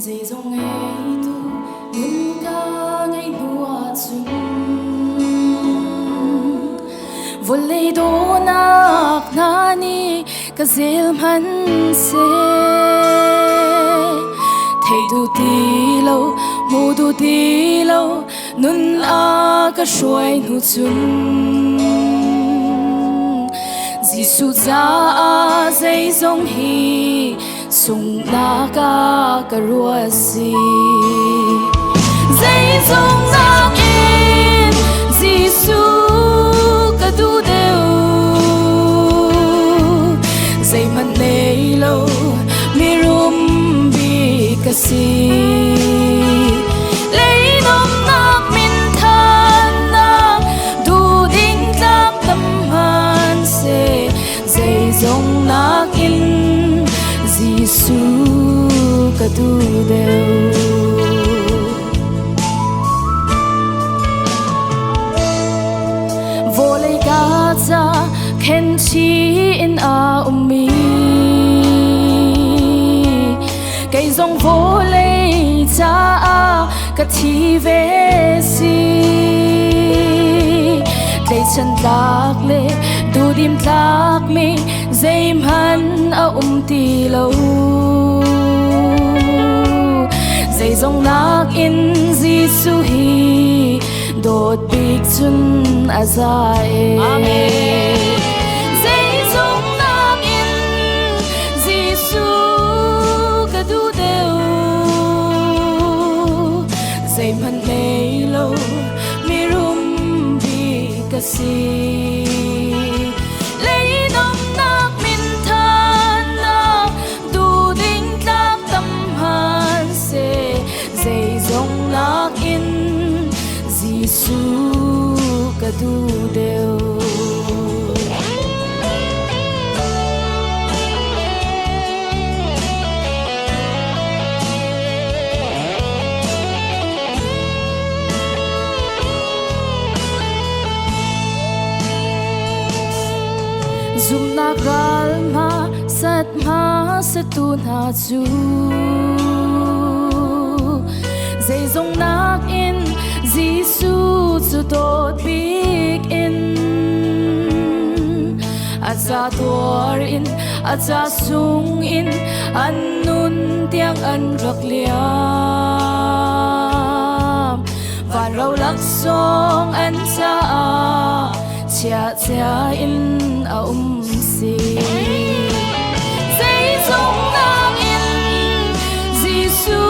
dây dòng ngày tu những ca ngày đua chung vô lấy đô nạc nani ka zel man se thấy du ti lâu mu du ti lâu nun a ka shuai nu chung Giêsu cha a dây dòng hi sung na ka rua si dây dòng na in Giêsu ka du deu dây man nei lo mi rum bi ka si lấy nom nak min than na du ding tak tâm han se dây dòng nak in Giêsu ka du deu vô lấy ca cha khen chi in a mi cây dòng vô lấy cha a ka thi về si cây chân lạc lệ du dim lạc mi dây man a ti lâu dây dòng lạc in Giêsu hi đột big chun azai dây dòng lạc in Giêsu ka du deu dây man nei lâu mi rum bi ka si Giêsu ka du deu zum na gal ma sat ma tu na chu dây dòng nak in Giêsu chu tot big in acha tor in acha sung in an nun tiang an rak liam van rau lak song an cha chia chia in a si dây dòng nak in Giêsu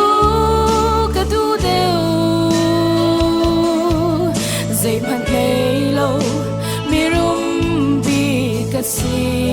ka du deu dây man nei lâu mi rum bi ka si